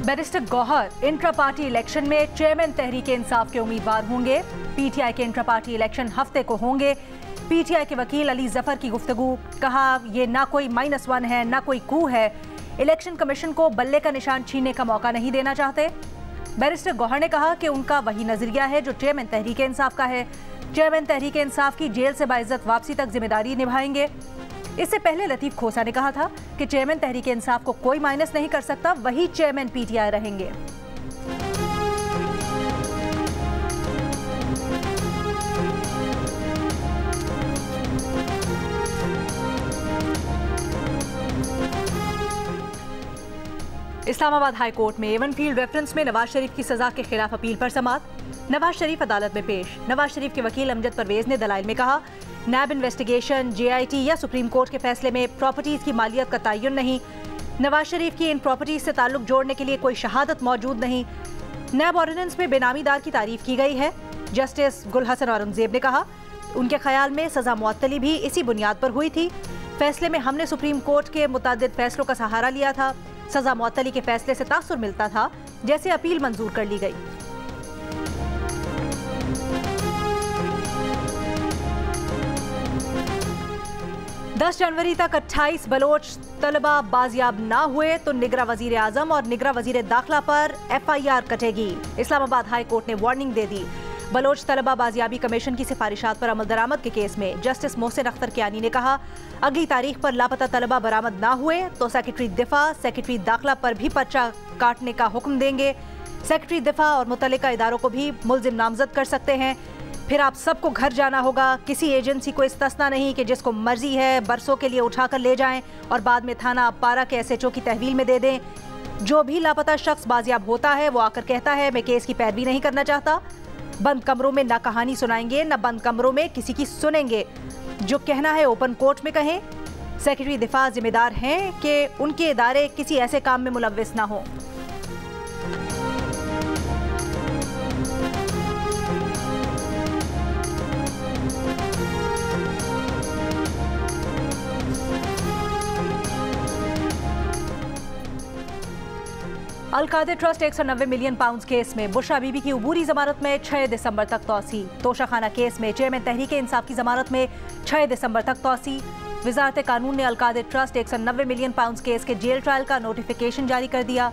Barrister Gohar intra party election में chairman Tehreek Insaf के उम्मीदवार होंगे। पीटीआई के इंट्रा पार्टी इलेक्शन हफ्ते को होंगे। पीटीआई के वकील अली जफर की गुफ्तगू, कहा ये ना कोई -1 है ना कोई कू है। इलेक्शन कमीशन को बल्ले का निशान छीनने का मौका नहीं देना चाहते। बैरिस्टर गौहर ने कहा कि उनका वही नजरिया है जो चेयरमैन तहरीक इंसाफ का है। चेयरमैन तहरीक इंसाफ की जेल से बाइज्जत वापसी तक जिम्मेदारी निभाएंगे। इससे पहले लतीफ खोसा ने कहा था कि चेयरमैन तहरीक इंसाफ को कोई माइनस नहीं कर सकता, वही चेयरमैन पीटीआई रहेंगे। इस्लामाबाद हाई कोर्ट में एवनफील्ड रेफरेंस में नवाज शरीफ की सजा के खिलाफ अपील पर समाअत। नवाज शरीफ अदालत में पेश। नवाज शरीफ के वकील अमजद परवेज ने दलाइल में कहा, नैब इन्वेस्टिगेशन, जेआईटी या सुप्रीम कोर्ट के फैसले में प्रॉपर्टीज की मालियत का तयन नहीं। नवाज शरीफ की इन प्रॉपर्टीज से ताल्लुक जोड़ने के लिए कोई शहादत मौजूद नहीं। नैब ऑर्डिनेंस में बेनामीदार की तारीफ की गई है। जस्टिस गुल हसन औरंगजेब ने कहा, उनके ख्याल में सजा मुअत्तली भी इसी बुनियाद पर हुई थी। फैसले में हमने सुप्रीम कोर्ट के मुतअद्दिद फैसलों का सहारा लिया था। सजा मुअत्तली के फैसले से तासुर मिलता था, जैसे अपील मंजूर कर ली गई। दस जनवरी तक 28 बलोच तलबा बाजियाब ना हुए तो निगरा वजीर आजम और निगरा वजीर दाखिला पर FIR कटेगी। इस्लामाबाद हाई कोर्ट ने वार्निंग दे दी। बलोच तलबा बाजियाबी कमीशन की सिफारिशात पर अमल दरामद के केस में जस्टिस मोहसिन अख्तर कियानी ने कहा, अगली तारीख पर लापता तलबा बरामद ना हुए तो सेक्रेटरी दिफा, सेक्रेटरी दाखिला पर भी पर्चा काटने का हुक्म देंगे। सेक्रेटरी दिफा और मुतल्लिका इदारों को भी मुल्जिम नामजद कर सकते हैं। फिर आप सबको घर जाना होगा। किसी एजेंसी को इस्तिस्ना नहीं कि जिसको मर्जी है बरसों के लिए उठाकर ले जाएं और बाद में थाना पारा के SHO की तहवील में दे दें। जो भी लापता शख्स बाजियाब होता है वो आकर कहता है, मैं केस की पैरवी नहीं करना चाहता। बंद कमरों में ना कहानी सुनाएंगे, ना बंद कमरों में किसी की सुनेंगे। जो कहना है ओपन कोर्ट में कहें। सेक्रेटरी दिफा जिम्मेदार हैं कि उनके इदारे किसी ऐसे काम में मुलव्विस ना हो। Al-Qadir trust 190 million pound case में बुशरा बीबी की उबूरी जमानत में 6 दिसंबर तक तौसी। तोशाखाना केस में चेयरमैन तहरीक इंसाफ की जमानत में 6 दिसंबर तक तौसी। वजारत कानून ने Al-Qadir trust 190 million pound case के जेल ट्रायल का नोटिफिकेशन जारी कर दिया।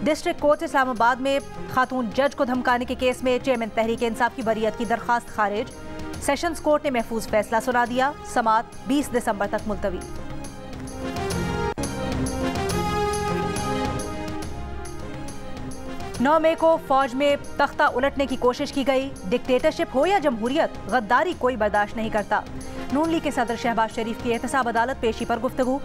डिस्ट्रिक्ट कोर्ट इस्लामाबाद में खातून जज को धमकाने के केस में चेयरमैन तहरीक इंसाफ की बरियत की दरखास्त खारिज। सेशंस कोर्ट ने महफूज फैसला सुना दिया। समाअत 20 दिसंबर तक मुलतवी। 9 मई को फौज में तख्ता उलटने की कोशिश की गई। डिक्टेटरशिप हो या जमहूरियत, गद्दारी कोई बर्दाश्त नहीं करता। नून लीग के सदर शहबाज शरीफ की एहतसाब अदालत पेशी पर गुफ्तगू,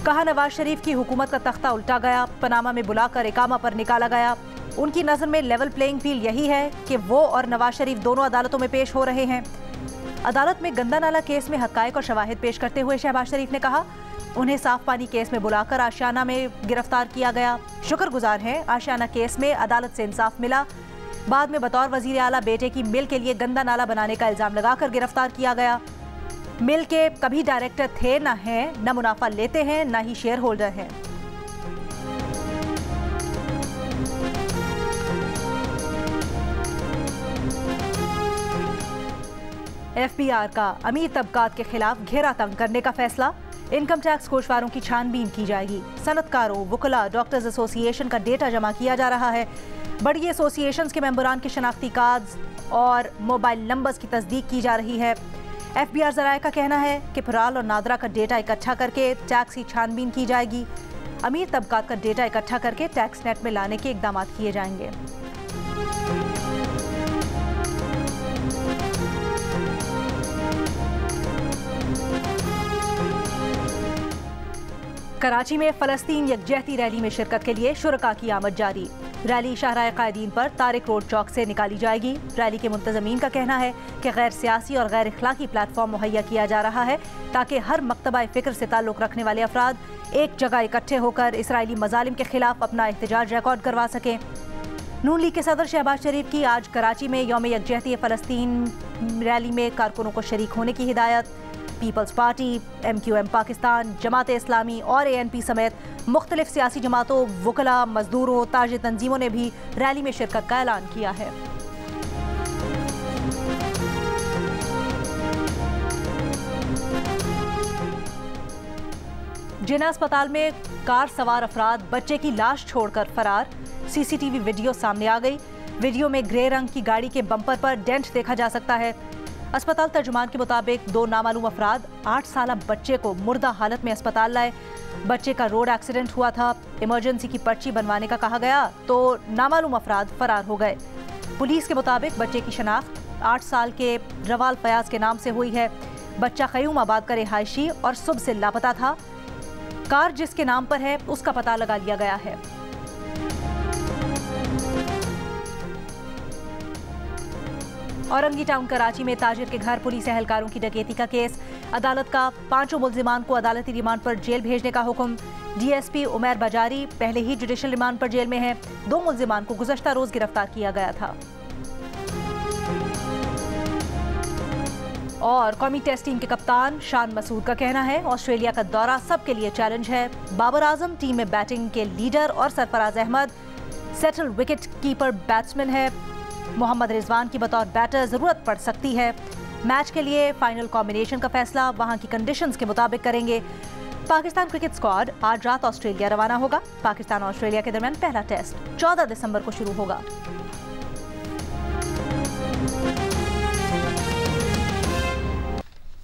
कहा नवाज शरीफ की हुकूमत का तख्ता उल्टा गया, पनामा में बुलाकर इकामा पर निकाला गया। उनकी नज़र में लेवल प्लेइंग फील्ड यही है कि वो और नवाज शरीफ दोनों अदालतों में पेश हो रहे हैं। अदालत में गंदा नाला केस में हक़ाइक़ और शवाहिद पेश करते हुए शहबाज शरीफ ने कहा, उन्हें साफ पानी केस में बुलाकर आशियाना में गिरफ्तार किया गया। शुक्रगुजार हैं आशियाना केस में अदालत से इंसाफ मिला। बाद में बतौर वजीर आला बेटे की मिल के लिए गंदा नाला बनाने का इल्जाम लगाकर गिरफ्तार किया गया। मिल के कभी डायरेक्टर थे ना हैं, न मुनाफा लेते हैं, ना ही शेयर होल्डर हैं। FBR का अमीर तबकात के खिलाफ घेरा तंग करने का फैसला। इनकम टैक्स कोषवारों की छानबीन की जाएगी। सनतकारों, वुकला, डॉक्टर्स एसोसिएशन का डेटा जमा किया जा रहा है। बड़ी एसोसिएशंस के मेंबरान के शनाख्ती कार्ड्स और मोबाइल नंबर्स की तस्दीक की जा रही है। FBR ज़राए का कहना है कि फराल और नादरा का डेटा इकट्ठा करके टैक्स की छानबीन की जाएगी। अमीर तबकात का डेटा इकट्ठा करके टैक्स नेट में लाने के इकदाम किए जाएंगे। कराची में फ़लस्तीन यकजहती रैली में शिरकत के लिए शुरका की आमद जारी। रैली शाहराह कायदीन पर तारिक रोड चौक से निकाली जाएगी। रैली के मुंतज़मीन का कहना है कि गैर सियासी और गैर इखलाकी प्लेटफॉर्म मुहैया किया जा रहा है ताकि हर मकतबा फ़िक्र से ताल्लुक़ रखने वाले अफराद एक जगह इकट्ठे होकर इसराइली मजालिम के खिलाफ अपना एहतजाज रिकॉर्ड करवा सकें। नून लीग के सदर शहबाज शरीफ की आज कराची में यौम यकजहती फ़लस्तीन रैली में कारकुनों को शरीक होने की हिदायत। Peoples party, MQM Pakistan, Jamaat Islami और ANP समेत मुख्तलिफ सियासी जमातों, वकला, मजदूरों, ताजी तंजीमों ने भी रैली में शिरकत का ऐलान किया है। जिन्ना अस्पताल में कार सवार अफराद बच्चे की लाश छोड़कर फरार, CCTV वीडियो सामने आ गई। वीडियो में ग्रे रंग की गाड़ी के बम्पर पर डेंट देखा जा सकता है। अस्पताल तर्जुमान के मुताबिक 2 नामालूम अफराद 8 साल बच्चे को मुर्दा हालत में अस्पताल लाए। बच्चे का रोड एक्सीडेंट हुआ था, इमरजेंसी की पर्ची बनवाने का कहा गया तो नामालूम अफराद फरार हो गए। पुलिस के मुताबिक बच्चे की शनाख्त 8 साल के रवाल फयाज के नाम से हुई है। बच्चा क़यूमाबाद का रिहायशी और सुबह से लापता था। कार जिसके नाम पर है उसका पता लगा लिया गया है। औरंगी टाउन कराची में ताजिर के घर पुलिस एहलकारों की डकैती का केस। अदालत का 5 मुल्जिमान को अदालती रिमांड पर जेल भेजने का हुक्म। DSP उमैर बाजारी पहले ही जुडिशल रिमांड पर जेल में है। 2 मुल्जिमान को गुज़श्ता रोज गिरफ्तार किया गया था। और कौमी टेस्ट टीम के कप्तान शान मसूद का कहना है ऑस्ट्रेलिया का दौरा सबके लिए चैलेंज है। बाबर आजम टीम में बैटिंग के लीडर और Sarfaraz Ahmed settle wicket keeper batsman है। मोहम्मद रिजवान की बतौर बैटर जरूरत पड़ सकती है। मैच के लिए फाइनल कॉम्बिनेशन का फैसला वहां की कंडीशंस के मुताबिक करेंगे। पाकिस्तान क्रिकेट स्क्वाड आज रात ऑस्ट्रेलिया रवाना होगा। पाकिस्तान ऑस्ट्रेलिया के दरमियान पहला टेस्ट 14 दिसंबर को शुरू होगा।